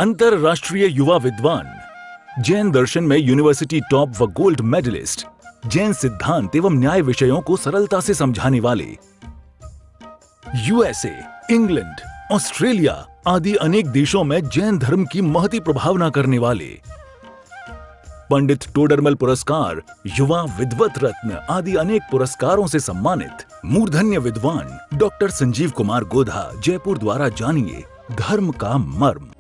अंतरराष्ट्रीय युवा विद्वान, जैन दर्शन में यूनिवर्सिटी टॉप व गोल्ड मेडलिस्ट, जैन सिद्धांत एवं न्याय विषयों को सरलता से समझाने वाले, यूएसए, इंग्लैंड, ऑस्ट्रेलिया आदि अनेक देशों में जैन धर्म की महती प्रभावना करने वाले, पंडित टोडरमल पुरस्कार, युवा विद्वत रत्न आदि अनेक पुरस्कारों से सम्मानित मूर्धन्य विद्वान डॉक्टर संजीव कुमार गोधा जयपुर द्वारा जानिए धर्म का मर्म।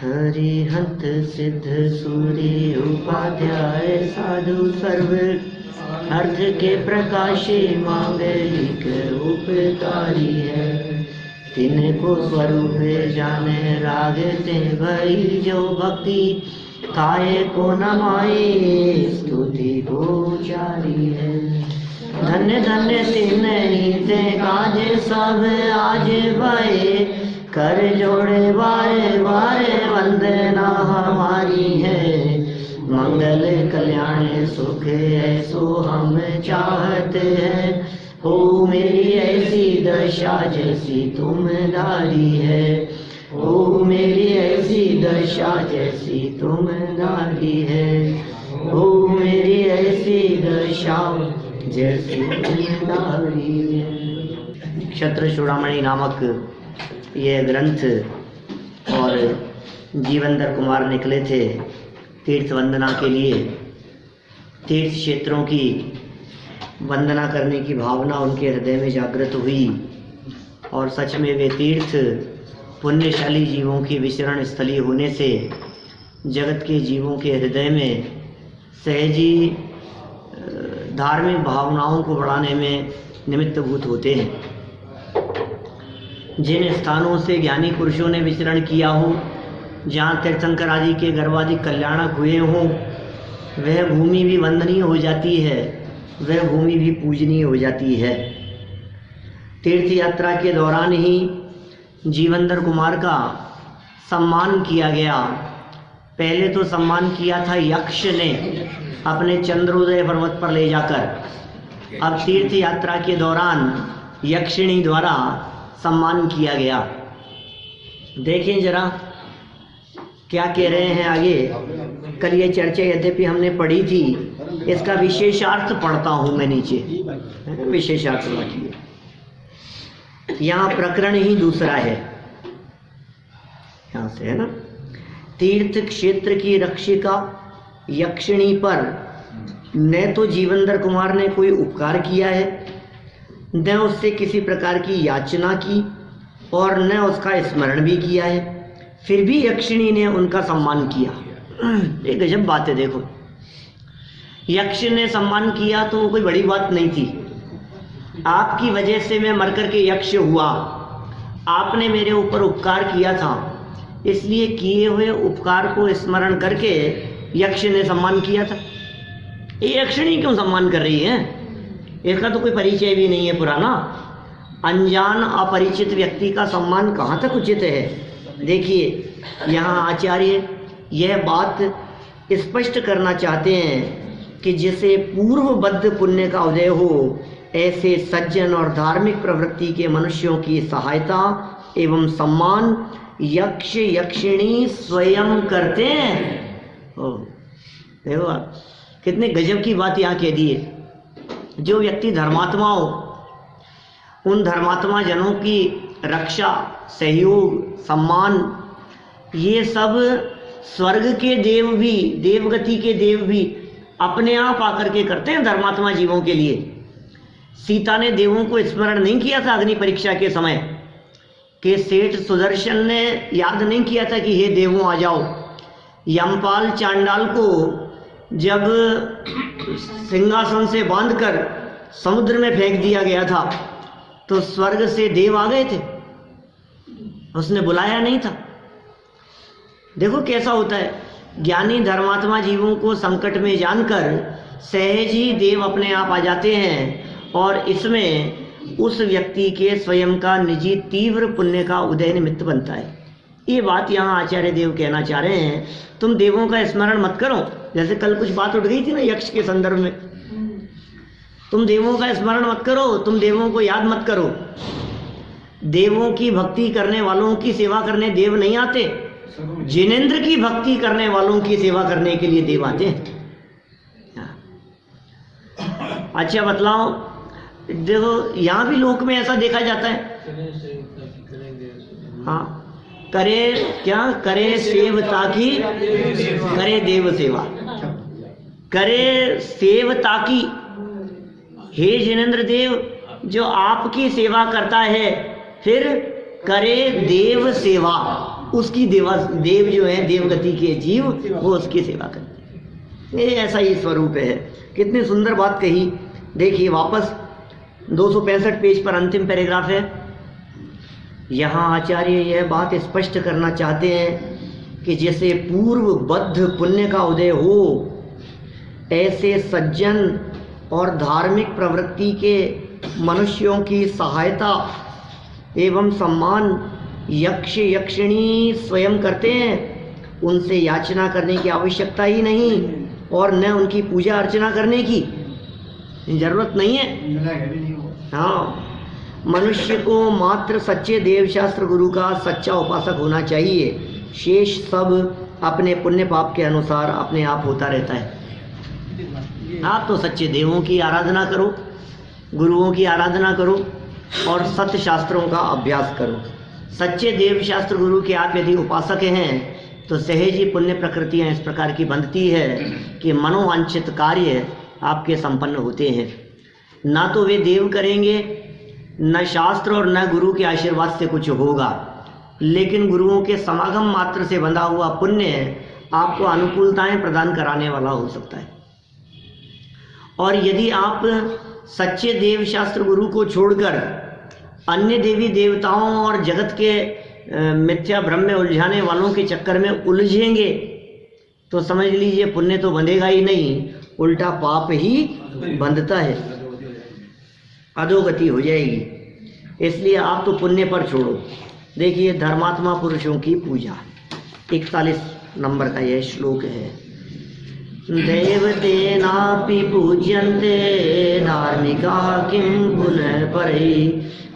हरिहंत सिद्ध सूर्य उपाध्याय साधु सर्व अर्थ के प्रकाशी मांगलिक उपकारी है। तिनको स्वरूप जाने रागते भई जो भक्ति काय को नमाए स्तुति गोचारी है। धन्य धन्य तिन्हीं ते काज सब आज भये कर जोड़े बारे बारे वंदना हमारी है। मंगल कल्याण सुख ऐसो हम चाहते हैं। हो मेरी ऐसी दशा जैसी तुम धारी है। हो मेरी ऐसी दशा जैसी तुम धारी है। हो मेरी ऐसी दशा जैसी तुम धारी है। क्षत्र चूड़ामणि नामक यह ग्रंथ और जीवनधर कुमार निकले थे तीर्थ वंदना के लिए। तीर्थ क्षेत्रों की वंदना करने की भावना उनके हृदय में जागृत हुई और सच में वे तीर्थ पुण्यशाली जीवों की विचरण स्थली होने से जगत के जीवों के हृदय में सहजी धार्मिक भावनाओं को बढ़ाने में निमित्तभूत होते हैं। जिन स्थानों से ज्ञानी पुरुषों ने विचरण किया हो, जहाँ तीर्थंकर आदि के गर्वाधिक कल्याणक हुए हों, वह भूमि भी वंदनीय हो जाती है, वह भूमि भी पूजनीय हो जाती है। तीर्थ यात्रा के दौरान ही जीवनधर कुमार का सम्मान किया गया। पहले तो सम्मान किया था यक्ष ने अपने चंद्रोदय पर्वत पर ले जाकर। अब तीर्थ यात्रा के दौरान यक्षिणी द्वारा सम्मान किया गया। देखें जरा क्या कह रहे हैं आगे। कल ये चर्चा यद्यपि हमने पढ़ी थी, इसका विशेषार्थ पढ़ता हूं मैं नीचे। विशेषार्थ रखिए, यहाँ प्रकरण ही दूसरा है। यहाँ से है ना, तीर्थ क्षेत्र की रक्षिका यक्षिणी पर न तो जीवनधर कुमार ने कोई उपकार किया है, न उससे किसी प्रकार की याचना की और न उसका स्मरण भी किया है, फिर भी यक्षिणी ने उनका सम्मान किया। एक गजब बात है। देखो, यक्ष ने सम्मान किया तो कोई बड़ी बात नहीं थी। आपकी वजह से मैं मर करके यक्ष हुआ, आपने मेरे ऊपर उपकार किया था, इसलिए किए हुए उपकार को स्मरण करके यक्ष ने सम्मान किया था। ये यक्षिणी क्यों सम्मान कर रही है? इसका तो कोई परिचय भी नहीं है पुराना। अनजान अपरिचित व्यक्ति का सम्मान कहाँ तक उचित है? देखिए यहाँ आचार्य यह बात स्पष्ट करना चाहते हैं कि जिसे पूर्वबद्ध पुण्य का उदय हो, ऐसे सज्जन और धार्मिक प्रवृत्ति के मनुष्यों की सहायता एवं सम्मान यक्ष यक्षिणी स्वयं करते हैं। ओ देखो आप, कितने गजब की बात यहाँ कह दी है। जो व्यक्ति धर्मात्मा हो, उन धर्मात्मा जनों की रक्षा, सहयोग, सम्मान, ये सब स्वर्ग के देव भी, देवगति के देव भी अपने आप आकर के करते हैं धर्मात्मा जीवों के लिए। सीता ने देवों को स्मरण नहीं किया था अग्नि परीक्षा के समय, कि सेठ सुदर्शन ने याद नहीं किया था कि हे देवों आ जाओ। यमपाल चांडाल को जब सिंहासन से बांधकर समुद्र में फेंक दिया गया था, तो स्वर्ग से देव आ गए थे, उसने बुलाया नहीं था। देखो कैसा होता है, ज्ञानी धर्मात्मा जीवों को संकट में जानकर सहज ही देव अपने आप आ जाते हैं, और इसमें उस व्यक्ति के स्वयं का निजी तीव्र पुण्य का उदय निमित्त बनता है। ये बात यहाँ आचार्य देव कहना चाह रहे हैं, तुम देवों का स्मरण मत करो। जैसे कल कुछ बात उठ गई थी ना यक्ष के संदर्भ में, तुम देवों का स्मरण मत करो, तुम देवों को याद मत करो। देवों की भक्ति करने वालों की सेवा करने देव नहीं आते, जिनेंद्र की भक्ति करने वालों की सेवा करने के लिए देव आते हैं। अच्छा बतलाओ, देखो यहाँ भी लोक में ऐसा देखा जाता है। हाँ, करे क्या, करे सेवता की, करे देव सेवा, करे सेवता की। हे जिनेंद्र देव, जो आपकी सेवा करता है, फिर करे देव सेवा, उसकी देव जो है देवगति के जीव, वो उसकी सेवा करते हैं। ये ऐसा ही स्वरूप है। कितनी सुंदर बात कही। देखिए वापस 265 पेज पर अंतिम पैराग्राफ है। यहाँ आचार्य यह बात स्पष्ट करना चाहते हैं कि जैसे पूर्वबद्ध पुण्य का उदय हो, ऐसे सज्जन और धार्मिक प्रवृत्ति के मनुष्यों की सहायता एवं सम्मान यक्ष यक्षिणी स्वयं करते हैं। उनसे याचना करने की आवश्यकता ही नहीं, और न उनकी पूजा अर्चना करने की जरूरत नहीं है। हाँ, मनुष्य को मात्र सच्चे देवशास्त्र गुरु का सच्चा उपासक होना चाहिए। शेष सब अपने पुण्य पाप के अनुसार अपने आप होता रहता है। आप तो सच्चे देवों की आराधना करो, गुरुओं की आराधना करो, और सत्य शास्त्रों का अभ्यास करो। सच्चे देव शास्त्र गुरु के आप यदि उपासक हैं, तो सहज ही पुण्य प्रकृतियाँ इस प्रकार की बनती है कि मनोवांछित कार्य आपके संपन्न होते हैं। ना तो वे देव करेंगे, न शास्त्र और न गुरु के आशीर्वाद से कुछ होगा, लेकिन गुरुओं के समागम मात्र से बंधा हुआ पुण्य आपको अनुकूलताएं प्रदान कराने वाला हो सकता है। और यदि आप सच्चे देव शास्त्र गुरु को छोड़कर अन्य देवी देवताओं और जगत के मिथ्या भ्रम में उलझाने वालों के चक्कर में उलझेंगे, तो समझ लीजिए पुण्य तो बंधेगा ही नहीं, उल्टा पाप ही बंधता है, अधोगति हो जाएगी। इसलिए आप तो पुण्य पर छोड़ो। देखिए धर्मात्मा पुरुषों की पूजा, 41 नंबर का यह श्लोक है। देवतेनापि पूज्यन्ते धार्मिका किं पुनः परे,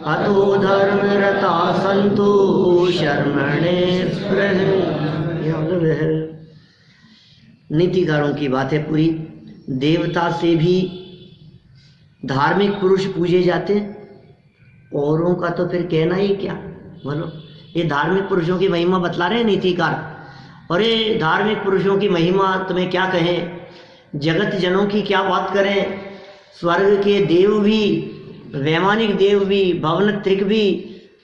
अतो धर्मरता सन्तु शर्मणे स्पृह। नीतिकारों की बात है पूरी। देवता से भी धार्मिक पुरुष पूजे जाते हैं, औरों का तो फिर कहना ही क्या। बोलो, ये धार्मिक पुरुषों की महिमा बतला रहे हैं नीतिकार। अरे धार्मिक पुरुषों की महिमा तुम्हें क्या कहें, जगत जनों की क्या बात करें। स्वर्ग के देव भी, वैमानिक देव भी, भवनत्रिक भी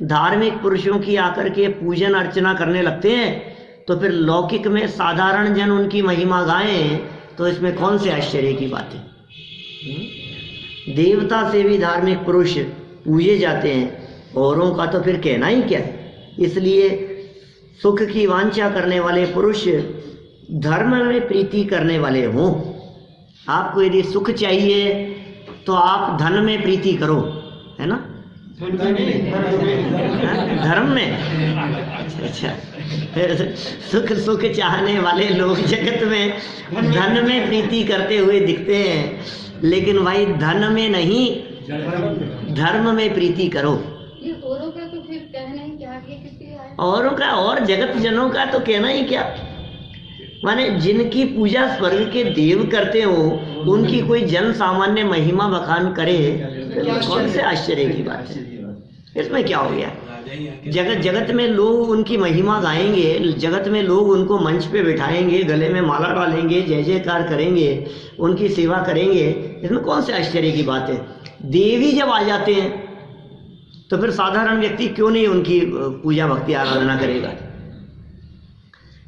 धार्मिक पुरुषों की आकर के पूजन अर्चना करने लगते हैं, तो फिर लौकिक में साधारण जन उनकी महिमा गाएं, तो इसमें कौन से आश्चर्य की बात है। देवता से भी धार्मिक पुरुष पूजे जाते हैं, औरों का तो फिर कहना ही क्या है। इसलिए सुख की वांछा करने वाले पुरुष धर्म में प्रीति करने वाले हों। आपको यदि सुख चाहिए तो आप धन में प्रीति करो, है ना। धर्म में? अच्छा, सुख सुख चाहने वाले लोग जगत में धन में प्रीति करते हुए दिखते हैं, लेकिन भाई धन में नहीं, धर्म में प्रीति करो। ये औरों का तो फिर कहना ही क्या, कि किसी औरों का और जगत जनों का तो कहना ही क्या। माने जिनकी पूजा स्वर्ग के देव करते हो, उनकी कोई जन सामान्य महिमा बखान करे, तो कौन से आश्चर्य की बात है, इसमें क्या हो गया। जगत में लोग उनकी महिमा गाएंगे, जगत में लोग उनको मंच पे बिठाएंगे, गले में माला डालेंगे, जय जयकार करेंगे, उनकी सेवा करेंगे, इसमें कौन से आश्चर्य की बात है। देवी जब आ जाते हैं तो फिर साधारण व्यक्ति क्यों नहीं उनकी पूजा भक्ति आराधना करेगा।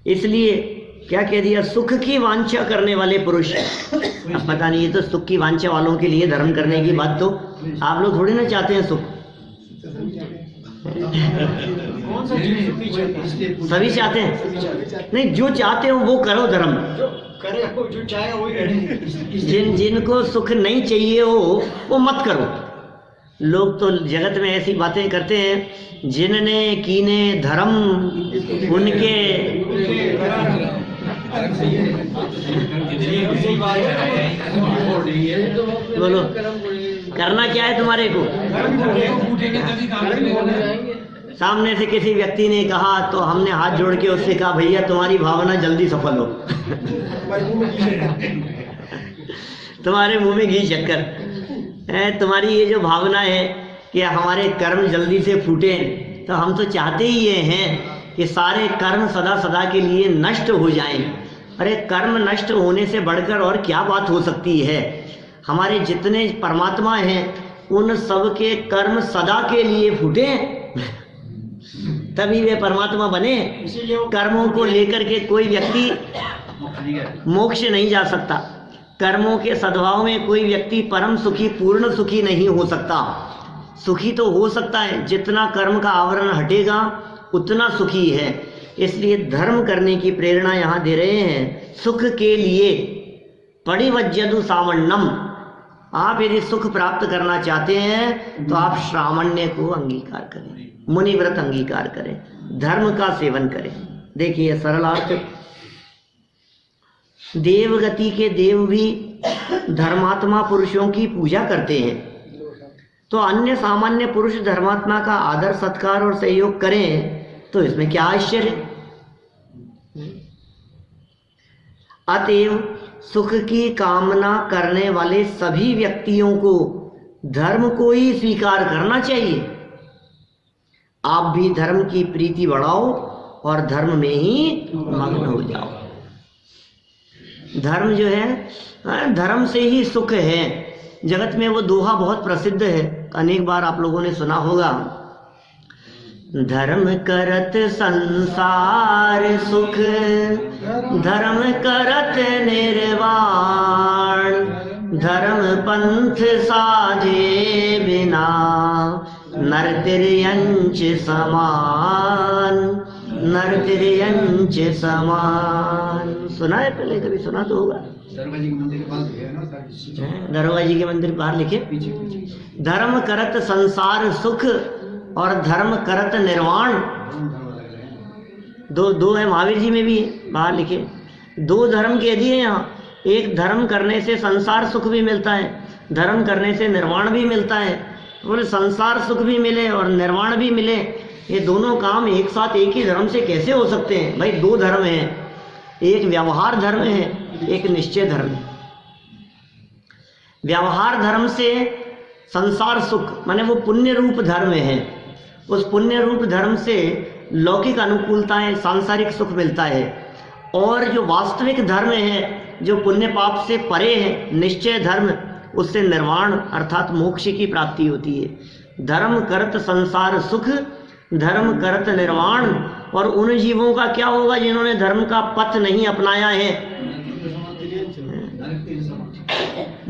इसलिए क्या कह दिया, सुख की वांछा करने वाले पुरुष। अब पता नहीं, ये तो सुख की वांछा वालों के लिए धर्म करने की बात, तो आप लोग थोड़ी ना चाहते हैं सुख। सभी चाहते हैं, नहीं, जो चाहते हो वो करो धर्म, जो चाहे वही। जिनको सुख नहीं चाहिए हो वो मत करो। लोग तो जगत में ऐसी बातें करते हैं, जिनने कीने धर्म उनके बोलो करना क्या है तुम्हारे को। सामने से किसी व्यक्ति ने कहा तो हमने हाथ जोड़ के उससे कहा, भैया तुम्हारी भावना जल्दी सफल हो। तुम्हारे मुंह में घी शक्कर, तुम्हारी ये जो भावना है कि हमारे कर्म जल्दी से फूटे, तो हम तो चाहते ही ये हैं कि सारे कर्म सदा सदा के लिए नष्ट हो जाएं। अरे कर्म नष्ट होने से बढ़कर और क्या बात हो सकती है। हमारे जितने परमात्मा हैं उन सब के कर्म सदा के लिए फूटे, तभी वे परमात्मा बने। कर्मों को लेकर के कोई व्यक्ति मोक्ष नहीं जा सकता। कर्मों के सद्भाव में कोई व्यक्ति परम सुखी, पूर्ण सुखी नहीं हो सकता। सुखी तो हो सकता है, जितना कर्म का आवरण हटेगा उतना सुखी है। इसलिए धर्म करने की प्रेरणा यहाँ दे रहे हैं। सुख के लिए परिवज्यदु सामण्यम, आप यदि सुख प्राप्त करना चाहते हैं तो आप श्रामण्य को अंगीकार करें, मुनिव्रत अंगीकार करें, धर्म का सेवन करें। देखिए सरलार्थ, देवगति के देव भी धर्मात्मा पुरुषों की पूजा करते हैं, तो अन्य सामान्य पुरुष धर्मात्मा का आदर सत्कार और सहयोग करें तो इसमें क्या आश्चर्य। अतएव सुख की कामना करने वाले सभी व्यक्तियों को धर्म को ही स्वीकार करना चाहिए। आप भी धर्म की प्रीति बढ़ाओ और धर्म में ही मग्न हो जाओ। धर्म जो है, धर्म से ही सुख है। जगत में वो दोहा बहुत प्रसिद्ध है, अनेक बार आप लोगों ने सुना होगा। धर्म करत संसार सुख, धर्म करत निर्वाण, धर्म पंथ साधे बिना नर तिर्यंच समान, नर तिर्यंच समान। सुना है पहले, कभी सुना तो होगा। दरोगा जी के मंदिर के पास है ना, दरोगा जी के मंदिर बाहर लिखे, धर्म करत संसार सुख और धर्म करत निर्वाण। दो है, महावीर जी में भी है, बाहर लिखे। दो धर्म कह दिए यहाँ। एक धर्म करने से संसार सुख भी मिलता है, धर्म करने से निर्वाण भी मिलता है। बोले संसार सुख भी मिले और निर्वाण भी मिले, ये दोनों काम एक साथ एक ही धर्म से कैसे हो सकते हैं। भाई दो धर्म हैं, एक व्यवहार धर्म है, एक निश्चय धर्म है। व्यवहार धर्म से संसार सुख माने वो पुण्य रूप धर्म है, उस पुण्य रूप धर्म से लौकिक अनुकूलताएं, सांसारिक सुख मिलता है। और जो वास्तविक धर्म है, जो पुण्य पाप से परे है, निश्चय धर्म, उससे निर्वाण अर्थात मोक्ष की प्राप्ति होती है। धर्म करत संसार सुख, धर्म करत निर्वाण। और उन जीवों का क्या होगा जिन्होंने धर्म का पथ नहीं अपनाया है।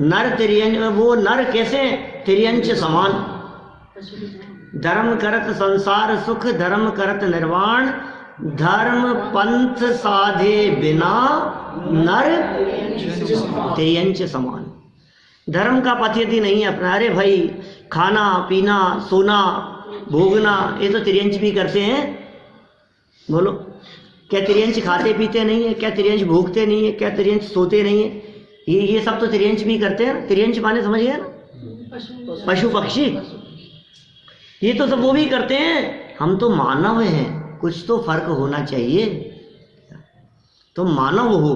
नर तिर्यंच, वो नर कैसे, तिर्यंच समान। धर्म करत संसार सुख, धर्म करत निर्वाण, धर्म पंथ साधे बिना नर तिर्यंच समान। धर्म का पथ यदि नहीं अपना, अरे भाई खाना पीना सोना भोगना ये तो तिर्यंच भी करते हैं। बोलो, क्या तिर्यंच खाते पीते नहीं है? क्या तिर्यंच भोगते नहीं है? क्या तिर्यंच सोते नहीं है? ये सब तो तिर्यंच भी करते हैं। तिर्यंच माने समझ गए ना, पशु पक्षी, ये तो सब वो भी करते हैं। हम तो मानव हैं, कुछ तो फर्क होना चाहिए। तुम मानव हो,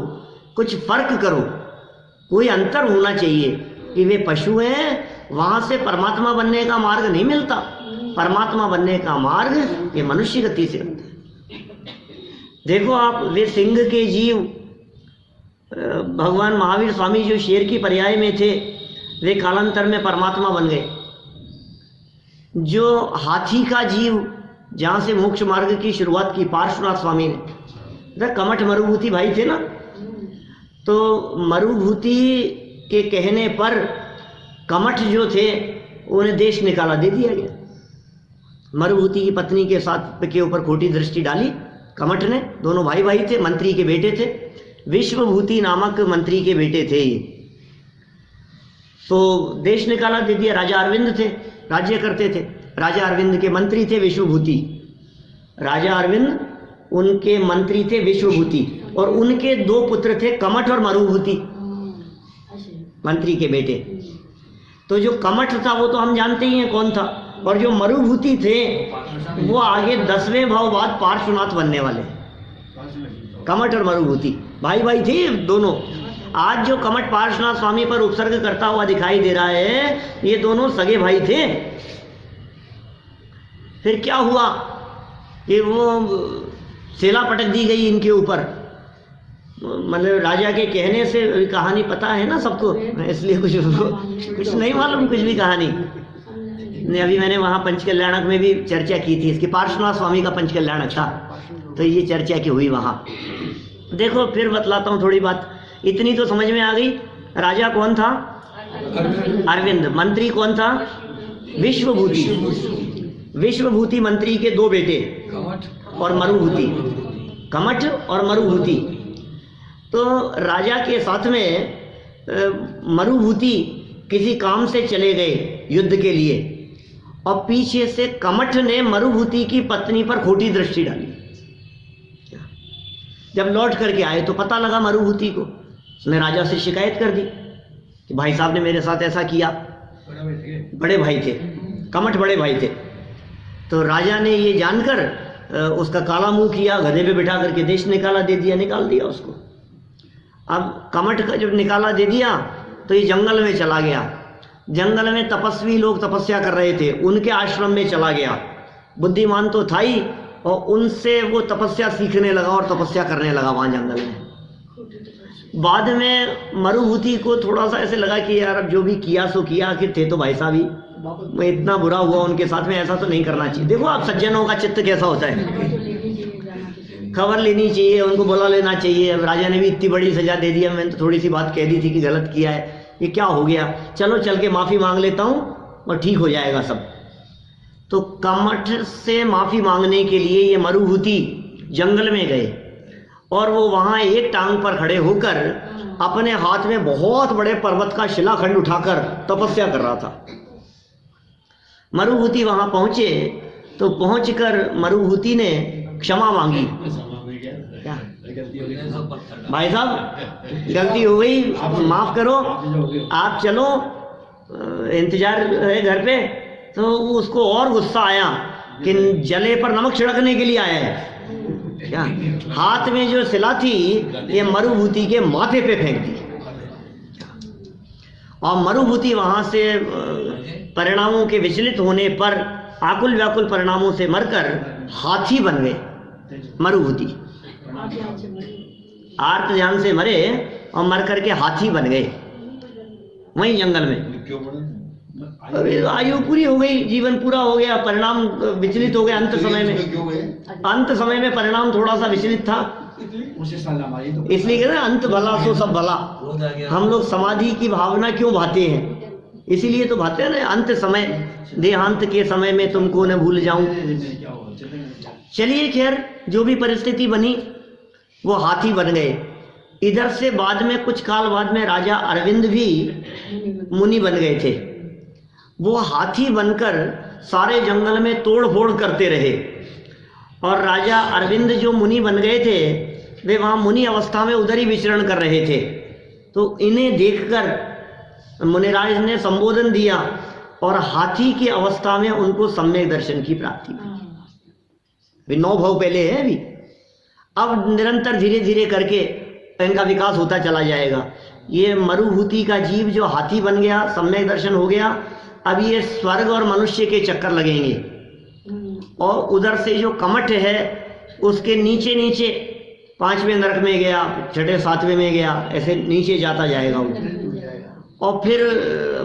कुछ फर्क करो, कोई अंतर होना चाहिए। कि वे पशु हैं, वहां से परमात्मा बनने का मार्ग नहीं मिलता। परमात्मा बनने का मार्ग ये मनुष्य गति से होता है। देखो आप, वे सिंह के जीव, भगवान महावीर स्वामी जो शेर की पर्याय में थे, वे कालांतर में परमात्मा बन गए। जो हाथी का जीव, जहाँ से मोक्ष मार्ग की शुरुआत की पार्श्वनाथ स्वामी ने, कमठ मरुभूति भाई थे ना, तो मरुभूति के कहने पर कमठ जो थे उन्हें देश निकाला दे दिया गया। मरुभूति की पत्नी के साथ के ऊपर खोटी दृष्टि डाली कमठ ने। दोनों भाई भाई थे, मंत्री के बेटे थे, विश्वभूति नामक मंत्री के बेटे थे ये। तो देश निकाला दे दिया। राजा अरविंद थे, राज्य करते थे। राजा अरविंद के मंत्री थे विश्वभूति। राजा अरविंद उनके मंत्री थे विश्वभूति, और उनके दो पुत्र थे कमठ और मरुभूति, मंत्री के बेटे। तो जो कमठ था वो तो हम जानते ही हैं कौन था, और जो मरुभूति थे वो आगे 10वें भाव बाद पार्श्वनाथ बनने वाले। कमठ और मरुभूति भाई भाई थे दोनों। आज जो कमठ पार्श्वनाथ स्वामी पर उपसर्ग करता हुआ दिखाई दे रहा है, ये दोनों सगे भाई थे। फिर क्या हुआ कि वो सेला पटक दी गई इनके ऊपर। मतलब राजा के कहने से, कहानी पता है ना सबको, इसलिए कुछ नहीं मालूम, कुछ भी कहानी नहीं। अभी मैंने वहाँ पंचकल्याणक में भी चर्चा की थी इसकी, पार्श्वनाथ स्वामी का पंचकल्याणक था, तो ये चर्चा की हुई वहाँ। देखो फिर बतलाता हूँ थोड़ी बात, इतनी तो समझ में आ गई। राजा कौन था? अरविंद। मंत्री कौन था? विश्वभूति। विश्वभूति मंत्री के दो बेटे और मरुभूति, कमठ और मरुभूति। तो राजा के साथ में मरुभूति किसी काम से चले गए युद्ध के लिए, और पीछे से कमठ ने मरुभूति की पत्नी पर खोटी दृष्टि डाली। जब लौट करके आए तो पता लगा मरुभूति को, उसने राजा से शिकायत कर दी कि भाई साहब ने मेरे साथ ऐसा किया। बड़े भाई थे, कमठ बड़े भाई थे। तो राजा ने ये जानकर उसका काला मुंह किया, गधे पे बिठा करके देश निकाल दिया उसको। अब कमठ का जब निकाला दे दिया तो ये जंगल में चला गया। जंगल में तपस्वी लोग तपस्या कर रहे थे, उनके आश्रम में चला गया। बुद्धिमान तो था ही, और उनसे वो तपस्या सीखने लगा और तपस्या करने लगा वहाँ जंगल में। बाद में मरुभूति को थोड़ा सा ऐसे लगा कि यार अब जो भी किया सो किया, आखिर थे तो भाई साहब ही, इतना बुरा हुआ उनके साथ में, ऐसा तो नहीं करना चाहिए। देखो आप सज्जनों का चित्त कैसा होता है, खबर लेनी चाहिए, उनको बुला लेना चाहिए। अब राजा ने भी इतनी बड़ी सजा दे दी, मैंने तो थोड़ी सी बात कह दी थी कि गलत किया है, ये क्या हो गया, चलो चल के माफ़ी मांग लेता हूँ और ठीक हो जाएगा सब। तो कमठ से माफ़ी मांगने के लिए ये मरुभूति जंगल में गए, और वो वहाँ एक टांग पर खड़े होकर अपने हाथ में बहुत बड़े पर्वत का शिलाखंड उठाकर तपस्या कर रहा था। मरुभूति वहाँ पहुँचे, तो पहुँचकर मरुभूति ने क्षमा मांगी। क्या भाई साहब गलती हो गई, माफ करो, आप चलो, इंतजार है घर पे। तो उसको और गुस्सा आया कि जले पर नमक छिड़कने के लिए आया है क्या। हाथ में जो सिला थी ये मरुभूति के माथे पे फेंक दी, और मरुभूति वहां से परिणामों के विचलित होने पर, आकुल व्याकुल परिणामों से मरकर हाथी बन गए। मरुभूति आर्त ध्यान से मरे और मर करके हाथी बन गए वहीं जंगल में। आयु पूरी हो गई, जीवन पूरा हो गया, परिणाम विचलित हो गए। अंत समय में परिणाम थोड़ा सा विचलित था, इसलिए कहते हैं अंत भला सो सब भला। हम लोग समाधि की भावना क्यों भाते हैं, इसीलिए तो भाते हैं ना, अंत समय, देहांत के समय में तुमको न भूल जाऊं। चलिए खैर, जो भी परिस्थिति बनी वो हाथी बन गए। इधर से बाद में कुछ काल बाद में राजा अरविंद भी मुनि बन गए थे। वो हाथी बनकर सारे जंगल में तोड़ फोड़ करते रहे और राजा अरविंद जो मुनि बन गए थे वे वहाँ मुनि अवस्था में उधर ही विचरण कर रहे थे। तो इन्हें देखकर मुनिराज ने संबोधन दिया और हाथी की अवस्था में उनको सम्यक दर्शन की प्राप्ति हुई। 9 भाव पहले है अभी, अब निरंतर धीरे धीरे करके इनका विकास होता चला जाएगा। ये मरुभूति का जीव जो हाथी बन गया, सम्यक दर्शन हो गया, अब ये स्वर्ग और मनुष्य के चक्कर लगेंगे और उधर से जो कमठ है उसके नीचे नीचे 5वें नरक में गया, 6ठे 7वें में गया, ऐसे नीचे जाता जाएगा वो। और फिर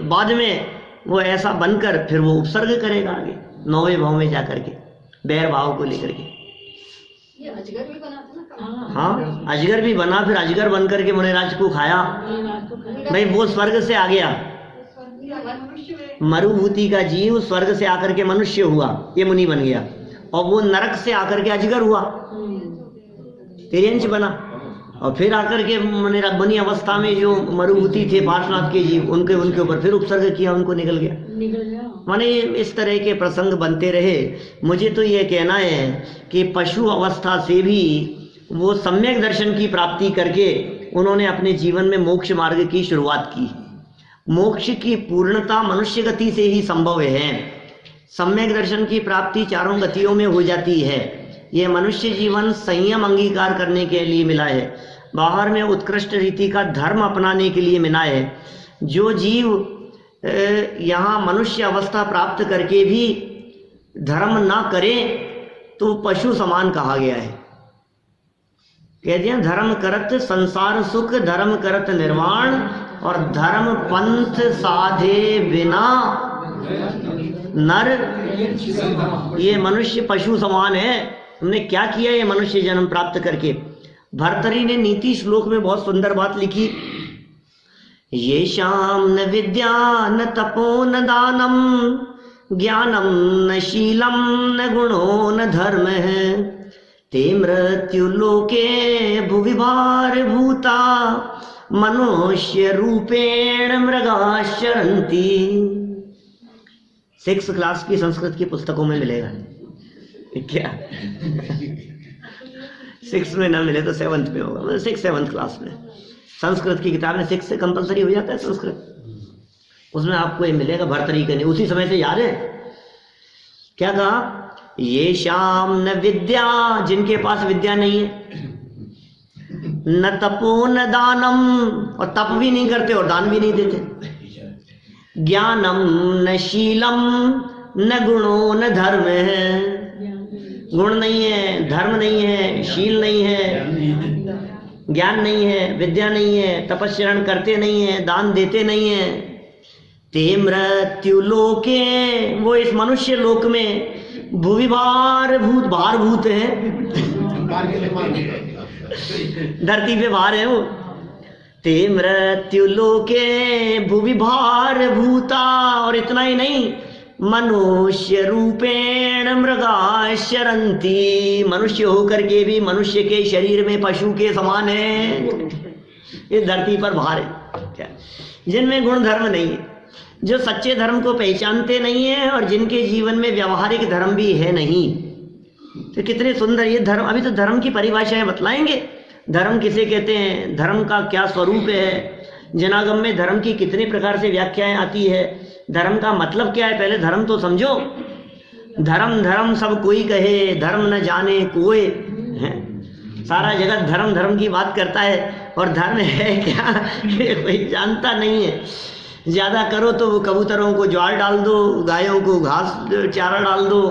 बाद में वो ऐसा बनकर फिर वो उपसर्ग करेगा आगे 9वें भाव में जाकर के, बैर भाव को लेकर के। ये अजगर भी बना था ना? हाँ, अजगर भी बना, फिर अजगर बन करके मुनिराज को खाया। भाई वो स्वर्ग से आ गया, मरुभूति का जीव स्वर्ग से आकर के मनुष्य हुआ, ये मुनि बन गया, और वो नरक से आकर के अजगर हुआ, तिर्यंच बना, और फिर आकर के मुनि अवस्था में जो मरुभूति थे पार्श्वनाथ के जीव उनके ऊपर फिर उपसर्ग किया, उनको निकल गया। माने इस तरह के प्रसंग बनते रहे। मुझे तो ये कहना है कि पशु अवस्था से भी वो सम्यक दर्शन की प्राप्ति करके उन्होंने अपने जीवन में मोक्ष मार्ग की शुरुआत की। मोक्ष की पूर्णता मनुष्य गति से ही संभव है। सम्यक दर्शन की प्राप्ति 4 गतियों में हो जाती है। यह मनुष्य जीवन संयम अंगीकार करने के लिए मिला है, बाहर में उत्कृष्ट रीति का धर्म अपनाने के लिए मिला है। जो जीव यहाँ मनुष्य अवस्था प्राप्त करके भी धर्म ना करे तो पशु समान कहा गया है। कह दिया धर्म करत संसार सुख, धर्म करत निर्वाण, और धर्म पंथ साधे बिना नर। ये मनुष्य पशु समान है। हमने क्या किया ये मनुष्य जन्म प्राप्त करके? भर्तरी ने नीति श्लोक में बहुत सुंदर बात लिखी, ये शाम न विद्या न तपो न दानम, ज्ञानम न शीलम न गुणो न धर्म है, ते मृत्यु लोके भुविभार भूता, मनुष्य रूपेण मृगाशरन्ति। 6th क्लास की संस्कृत की पुस्तकों में मिलेगा क्या? 6 में ना मिले तो 7th में होगा, मतलब 6th 7th क्लास में संस्कृत की किताब में 6 से कंपलसरी हो जाता है संस्कृत, उसमें आपको ये मिलेगा। भर्तरी के नहीं, उसी समय से याद है क्या कहा? ये शाम न विद्या, जिनके पास विद्या नहीं है, न तपो न दानम, और तप भी नहीं करते और दान भी नहीं देते, ज्ञानम न शीलम न गुणो न धर्म है, गुण नहीं है, धर्म नहीं है, शील नहीं है, ज्ञान नहीं है, विद्या नहीं है, तपस्या करते नहीं है, दान देते नहीं है, ते मृत्यु लोके, वो इस मनुष्य लोक में भूविभार भूत, भार भूत है, धरती पे भार है वो। ते मृत्यु लोके भूविभार भूता, और इतना ही नहीं, मनुष्य रूपेण मृगाशरन्ति, मनुष्य होकर के भी मनुष्य के शरीर में पशु के समान है। इस धरती पर भार है क्या? जिनमें गुण धर्म नहीं है, जो सच्चे धर्म को पहचानते नहीं है, और जिनके जीवन में व्यावहारिक धर्म भी है नहीं। तो कितने सुंदर ये धर्म। अभी तो धर्म की परिभाषाएं बतलाएंगे, धर्म किसे कहते हैं, धर्म का क्या स्वरूप है, जनागम में धर्म की कितने प्रकार से व्याख्याएं आती है, धर्म का मतलब क्या है, पहले धर्म तो समझो। धर्म धर्म सब कोई कहे, धर्म न जाने कोई है। सारा जगत धर्म धर्म की बात करता है, और धर्म है क्या कोई जानता नहीं है। ज्यादा करो तो कबूतरों को ज्वार डाल दो, गायों को घास चारा डाल दो,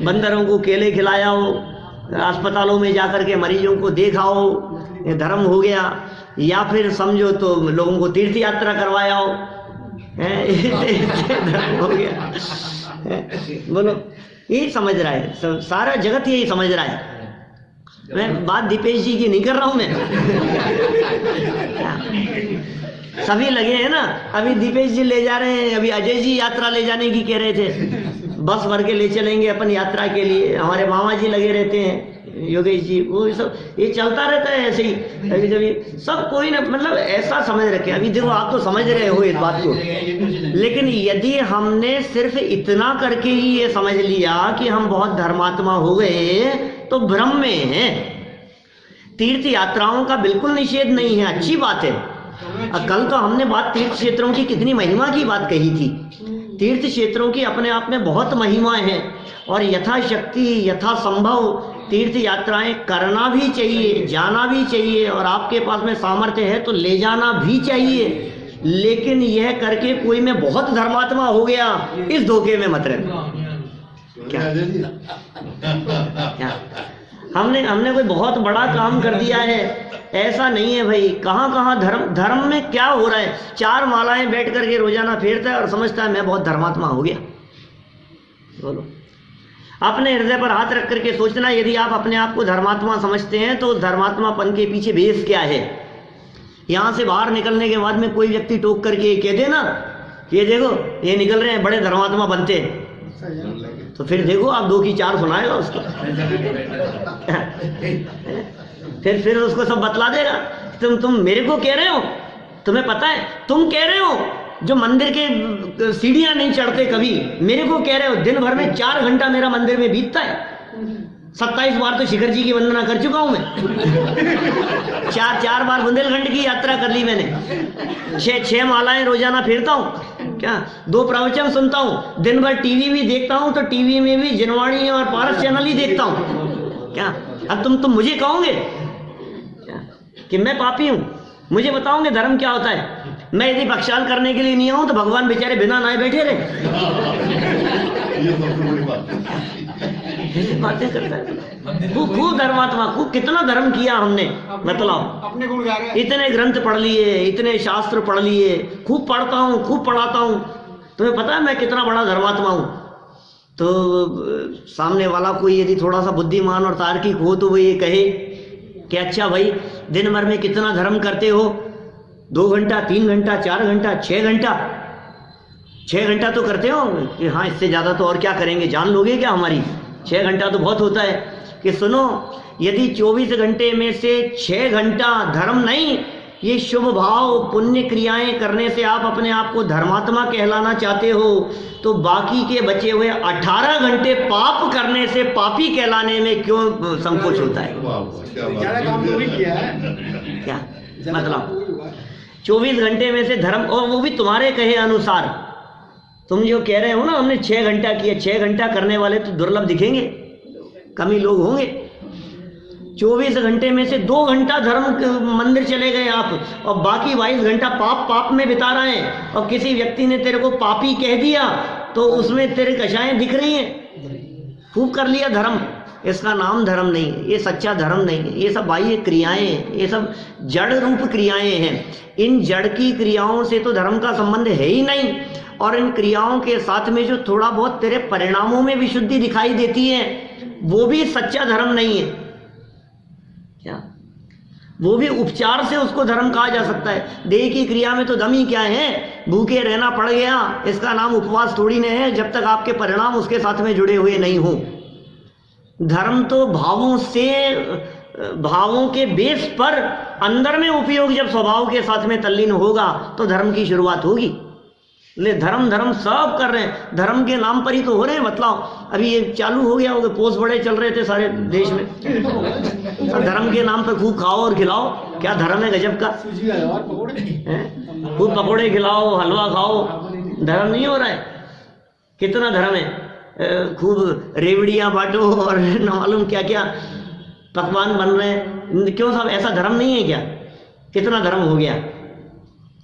बंदरों को केले खिलाओ, अस्पतालों में जाकर के मरीजों को देखाओ, ये धर्म हो गया। या फिर समझो तो लोगों को तीर्थ यात्रा करवाओ, धर्म हो गया। बोलो, यही समझ रहा है सारा जगत, यही समझ रहा है। मैं बात दीपेश जी की नहीं कर रहा हूं मैं सभी लगे हैं ना। अभी दीपेश जी ले जा रहे हैं, अभी अजय जी यात्रा ले जाने की कह रहे थे, बस भर के ले चलेंगे अपन यात्रा के लिए। हमारे मामा जी लगे रहते हैं योगेश जी, वो ये चलता रहता है ऐसे ही कभी कभी सब कोई ना, मतलब ऐसा समझ रखे। अभी देखो आप तो समझ रहे हो इस बात को, लेकिन यदि हमने सिर्फ इतना करके ही ये समझ लिया कि हम बहुत धर्मात्मा हो गए तो भ्रम में है। तीर्थ यात्राओं का बिल्कुल निषेध नहीं है, अच्छी बात है। कल तो हमने बात तीर्थ क्षेत्रों की कितनी महिमा की बात कही थी। तीर्थ क्षेत्रों की अपने आप में बहुत महिमाएं हैं और यथाशक्ति यथासंभव तीर्थ यात्राएं करना भी चाहिए, जाना भी चाहिए, और आपके पास में सामर्थ्य है तो ले जाना भी चाहिए। लेकिन यह करके कोई मैं बहुत धर्मात्मा हो गया, इस धोखे में मत रहना। क्या हमने कोई बहुत बड़ा काम कर दिया है, ऐसा नहीं है भाई। कहाँ कहाँ धर्म में क्या हो रहा है। 4 मालाएं बैठ करके रोजाना फेरता है और समझता है मैं बहुत धर्मात्मा हो गया। बोलो, अपने हृदय पर हाथ रख करके सोचना, यदि आप अपने आप को धर्मात्मा समझते हैं तो धर्मात्मापन के पीछे बेस क्या है। यहाँ से बाहर निकलने के बाद में कोई व्यक्ति टोक करके कह दे ना, ये देखो ये निकल रहे हैं, बड़े धर्मात्मा बनते हैं, तो फिर देखो आप 2 की 4 सुनाएगा उसको। फिर उसको सब बतला देगा। तुम मेरे को कह रहे हो, तुम्हें पता है, तुम कह रहे हो जो मंदिर के सीढ़ियां नहीं चढ़ते कभी, मेरे को कह रहे हो दिन भर में 4 घंटा मेरा मंदिर में बीतता है। 27 बार तो शिखर जी की वंदना कर चुका हूं मैं। 4 बार बुंदेलखंड की यात्रा कर ली मैंने। 6 मालाएं रोजाना फेरता हूँ, क्या 2 प्रवचन सुनता हूँ, दिन भर टीवी भी देखता हूँ, तो टीवी में भी जनवाणी और पारस चैनल ही देखता हूँ। क्या अब तुम मुझे कहोगे कि मैं पापी हूँ? मुझे बताओगे धर्म क्या होता है? मैं यदि बख्शाल करने के लिए नहीं आऊं तो भगवान बेचारे बिना नहाए बैठे रहे। बातें करता है खूब धर्मात्मा, खूब कितना धर्म किया हमने, मतलब अपने गुण गा रहे। इतने ग्रंथ पढ़ लिए, इतने शास्त्र पढ़ लिए, खूब पढ़ता हूँ, खूब पढ़ाता हूँ। तुम्हें पता है मैं कितना बड़ा धर्मात्मा हूँ? तो सामने वाला कोई यदि थोड़ा सा बुद्धिमान और तार्किक हो तो वो ये कहे कि अच्छा भाई दिन भर में कितना धर्म करते हो? 2 घंटा, 3 घंटा, 4 घंटा, 6 घंटा? 6 घंटा तो करते हो कि हाँ इससे ज़्यादा तो और क्या करेंगे, जान लोगे क्या हमारी? 6 घंटा तो बहुत होता है। कि सुनो, यदि 24 घंटे में से 6 घंटा धर्म नहीं, ये शुभ भाव पुण्य क्रियाएं करने से आप अपने आप को धर्मात्मा कहलाना चाहते हो, तो बाकी के बचे हुए 18 घंटे पाप करने से पापी कहलाने में क्यों संकोच होता है? क्या मतलब 24 घंटे में से धर्म, और वो भी तुम्हारे कहे अनुसार। तुम जो कह रहे हो ना हमने 6 घंटा किया, 6 घंटा करने वाले तो दुर्लभ दिखेंगे, कम ही लोग होंगे। 24 घंटे में से 2 घंटा धर्म मंदिर चले गए आप, और बाकी 22 घंटा पाप में बिता रहे हैं। और किसी व्यक्ति ने तेरे को पापी कह दिया तो उसमें तेरे कषाएं दिख रही हैं। खूब कर लिया धर्म, इसका नाम धर्म नहीं है, ये सच्चा धर्म नहीं है। ये सब बाह्य क्रियाएं हैं, ये सब जड़ रूप क्रियाएं हैं। इन जड़ की क्रियाओं से तो धर्म का संबंध है ही नहीं। और इन क्रियाओं के साथ में जो थोड़ा बहुत तेरे परिणामों में विशुद्धि दिखाई देती है, वो भी सच्चा धर्म नहीं है। क्या वो भी उपचार से उसको धर्म कहा जा सकता है। देह की क्रिया में तो दम ही क्या है, भूखे रहना पड़ गया, इसका नाम उपवास थोड़ी न है, जब तक आपके परिणाम उसके साथ में जुड़े हुए नहीं हो। धर्म तो भावों के बेस पर अंदर में उपयोग जब स्वभाव के साथ में तल्लीन होगा तो धर्म की शुरुआत होगी। ले धर्म सब कर रहे हैं, धर्म के नाम पर ही तो हो रहे हैं। बतलाओ, अभी ये चालू हो गया होगा, पोस्ट बड़े चल रहे थे सारे देश में, धर्म के नाम पर खूब खाओ और खिलाओ। क्या धर्म है गजब का? खूब पकौड़े खिलाओ, हलवा खाओ, धर्म नहीं हो रहा है? कितना धर्म है? खूब रेवड़ियाँ बांटो और न मालूम क्या क्या पकवान बन रहे हैं। क्यों साहब, ऐसा धर्म नहीं है क्या? कितना धर्म हो गया?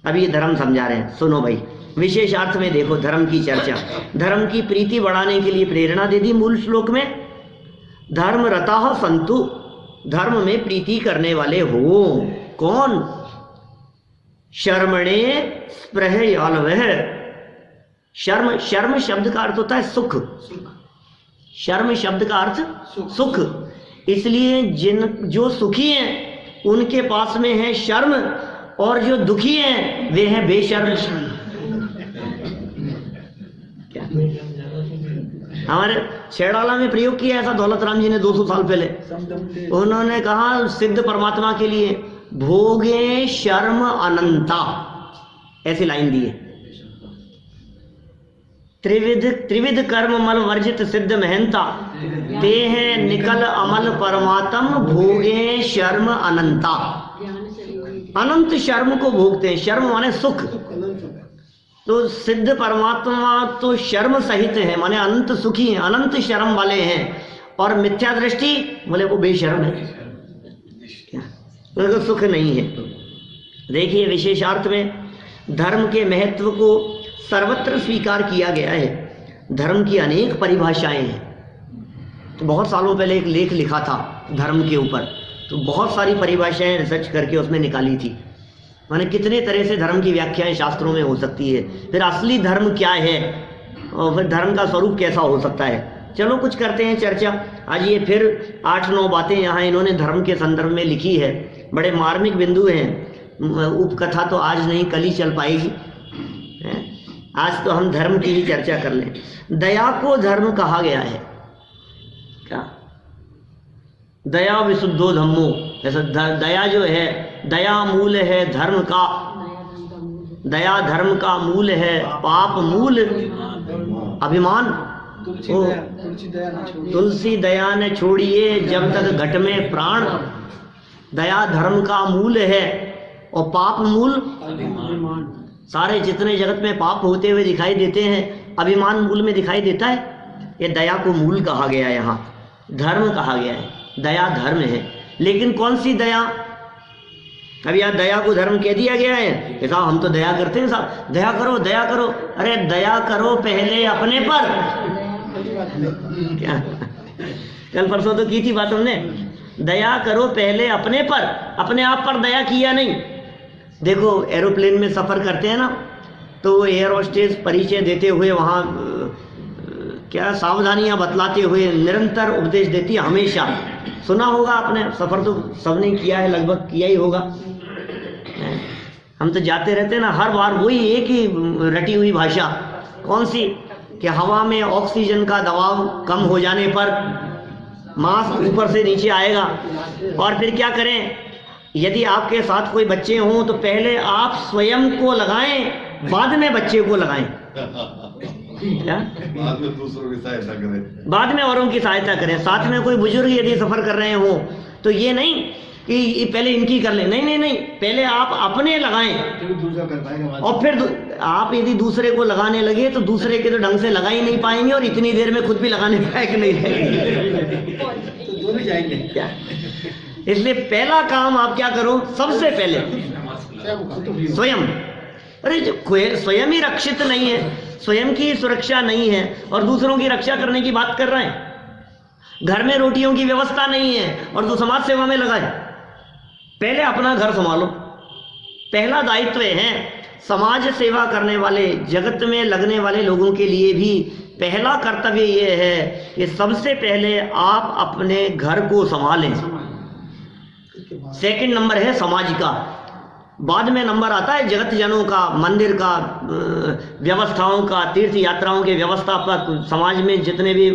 अभी ये धर्म समझा रहे हैं। सुनो भाई, विशेषार्थ में देखो धर्म की चर्चा। धर्म की प्रीति बढ़ाने के लिए प्रेरणा दे दी मूल श्लोक में। धर्म रताः संतु, धर्म में प्रीति करने वाले हो। कौन? शर्मणे स्पृहयालवः। शर्म शब्द का अर्थ होता है सुख। शर्म शब्द का अर्थ सुख। इसलिए जो सुखी हैं उनके पास में है शर्म, और जो दुखी हैं वे हैं बेशर्म। क्या? हमारे छेड़ाला में प्रयोग किया ऐसा दौलत राम जी ने 200 साल पहले। उन्होंने कहा सिद्ध परमात्मा के लिए भोगे शर्म अनंता, ऐसी लाइन दी है। त्रिविध कर्म मल वर्जित सिद्ध महंता, ते हैं निकल अमल परमात्म भोगे शर्म अनंता। अनंत शर्म को भोगते हैं, शर्म माने सुख। तो सिद्ध परमात्मा तो शर्म सहित है, माने अनंत सुखी हैं, अनंत शर्म वाले हैं। और मिथ्या दृष्टि बोले वो बेशर्म है, क्या उनको सुख नहीं है। देखिए विशेषार्थ में धर्म के महत्व को सर्वत्र स्वीकार किया गया है। धर्म की अनेक परिभाषाएं हैं। तो बहुत सालों पहले एक लेख लिखा था धर्म के ऊपर, तो बहुत सारी परिभाषाएं रिसर्च करके उसमें निकाली थी। माने कितने तरह से धर्म की व्याख्याएं शास्त्रों में हो सकती है, फिर असली धर्म क्या है और फिर धर्म का स्वरूप कैसा हो सकता है। चलो कुछ करते हैं चर्चा। आज ये फिर 8-9 बातें यहाँ इन्होंने धर्म के संदर्भ में लिखी है, बड़े मार्मिक बिंदु हैं। उपकथा तो आज नहीं कल ही चल पाएगी, आज तो हम धर्म की ही चर्चा कर लें। दया को धर्म कहा गया है, क्या? दया विशुद्धो धम्मो, ऐसा दया जो है, दया मूल है धर्म का, दया धर्म का मूल है, पाप मूल अभिमान। तुलसी दया न छोड़िए जब तक घट में प्राण। दया धर्म का मूल है और पाप मूल सारे जितने जगत में पाप होते हुए दिखाई देते हैं, अभिमान मूल में दिखाई देता है। ये दया को मूल कहा गया है, यहाँ धर्म कहा गया है। दया धर्म है, लेकिन कौन सी दया? अब यार दया को धर्म कह दिया गया है कि साहब हम तो दया करते हैं, साहब दया करो दया करो। अरे दया करो पहले अपने पर। क्या कल परसों तो की थी बात हमने, दया करो पहले अपने पर, अपने आप पर दया किया नहीं। देखो एरोप्लेन में सफ़र करते हैं ना, तो एयर होस्टेस परिचय देते हुए वहाँ क्या सावधानियां बतलाते हुए निरंतर उपदेश देती है हमेशा। सुना होगा आपने, सफ़र तो सबने किया है, लगभग किया ही होगा। हम तो जाते रहते हैं ना, हर बार वही एक ही रटी हुई भाषा। कौन सी? कि हवा में ऑक्सीजन का दबाव कम हो जाने पर मास्क ऊपर से नीचे आएगा। और फिर क्या करें? यदि आपके साथ कोई बच्चे हों तो पहले आप स्वयं को लगाएं, बाद में बच्चे को लगाएं। क्या? बाद में दूसरों की सहायता करें, बाद में औरों की सहायता करें। साथ में कोई बुजुर्ग यदि सफर कर रहे हो तो ये नहीं कि पहले इनकी कर ले, नहीं नहीं नहीं, पहले आप अपने लगाएं और फिर आप यदि दूसरे को लगाने लगे तो दूसरे के तो ढंग से लगा ही नहीं पाएंगे और इतनी देर में खुद भी लगाने लायक नहीं रहेंगे। तो दोनों जाएंगे क्या? इसलिए पहला काम आप क्या करो? सबसे पहले स्वयं। अरे जो स्वयं ही रक्षित नहीं है, स्वयं की सुरक्षा नहीं है और दूसरों की रक्षा करने की बात कर रहे हैं। घर में रोटियों की व्यवस्था नहीं है और तो समाज सेवा में लगाए। पहले अपना घर संभालो, पहला दायित्व है। समाज सेवा करने वाले, जगत में लगने वाले लोगों के लिए भी पहला कर्तव्य ये है कि सबसे पहले आप अपने घर को संभालें। सेकंड नंबर है समाज का, बाद में नंबर आता है जगत जनों का, मंदिर का, व्यवस्थाओं का, तीर्थ यात्राओं के व्यवस्थापक, समाज में जितने भी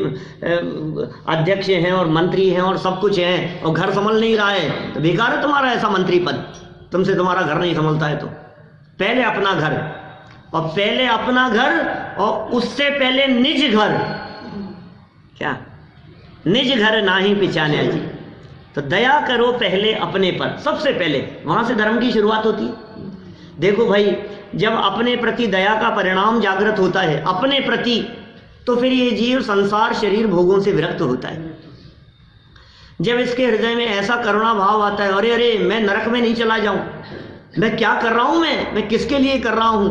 अध्यक्ष हैं और मंत्री हैं और सब कुछ हैं, और घर संभल नहीं रहा है तो बेकार है तुम्हारा ऐसा मंत्री पद, तुमसे तुम्हारा घर नहीं संभलता है। तो पहले अपना घर, और पहले अपना घर और उससे पहले निज घर। क्या? निज घर ना ही पिछाने जी। तो दया करो पहले अपने पर, सबसे पहले वहां से धर्म की शुरुआत होती है। देखो भाई, जब अपने प्रति दया का परिणाम जागृत होता है अपने प्रति, तो फिर ये जीव संसार शरीर भोगों से विरक्त होता है। जब इसके हृदय में ऐसा करुणा भाव आता है, अरे अरे मैं नरक में नहीं चला जाऊं, मैं क्या कर रहा हूं, मैं किसके लिए कर रहा हूं,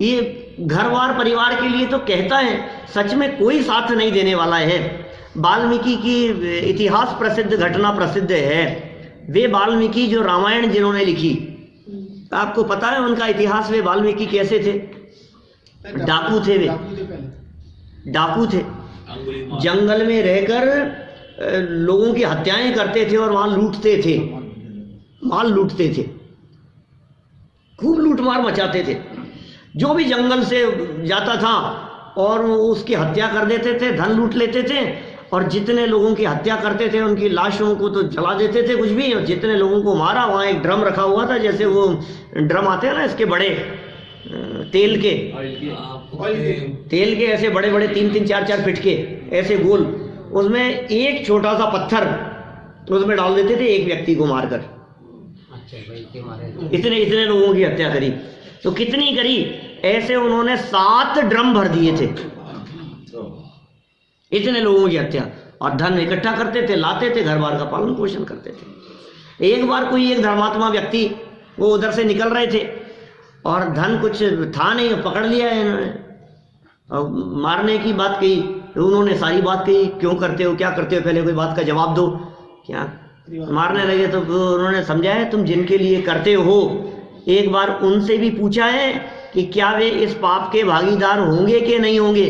ये घरवार परिवार के लिए तो कहता है, सच में कोई साथ नहीं देने वाला है। वाल्मीकि की इतिहास प्रसिद्ध घटना प्रसिद्ध है। वे वाल्मीकि जो रामायण जिन्होंने लिखी, आपको पता है उनका इतिहास? वे वाल्मीकि कैसे थे? डाकू थे। वे डाकू थे, जंगल में रहकर लोगों की हत्याएं करते थे और वहां लूटते थे, माल लूटते थे, खूब लूटमार मचाते थे। जो भी जंगल से जाता था और वो उसकी हत्या कर देते थे, धन लूट लेते थे, और जितने लोगों की हत्या करते थे उनकी लाशों को तो जला देते थे कुछ भी, और जितने लोगों को मारा वहाँ एक ड्रम रखा हुआ था, जैसे वो ड्रम आते हैं ना इसके बड़े तेल के ऐसे बड़े बड़े 3-3 4-4 फीट के ऐसे गोल, उसमें एक छोटा सा पत्थर उसमें डाल देते थे एक व्यक्ति को मारकर। इतने लोगों की हत्या करी। तो कितनी करी? ऐसे उन्होंने 7 ड्रम भर दिए थे, इतने लोगों की हत्या। और धन इकट्ठा करते थे, लाते थे, घर बार का पालन पोषण करते थे। एक बार कोई एक धर्मात्मा व्यक्ति वो उधर से निकल रहे थे और धन कुछ था नहीं, पकड़ लिया है इन्होंने और मारने की बात कही। तो उन्होंने सारी बात कही, क्यों करते हो, क्या करते हो, पहले कोई बात का जवाब दो। क्या मारने लगे तो उन्होंने समझाया तुम जिनके लिए करते हो एक बार उनसे भी पूछा है कि क्या वे इस पाप के भागीदार होंगे कि नहीं होंगे।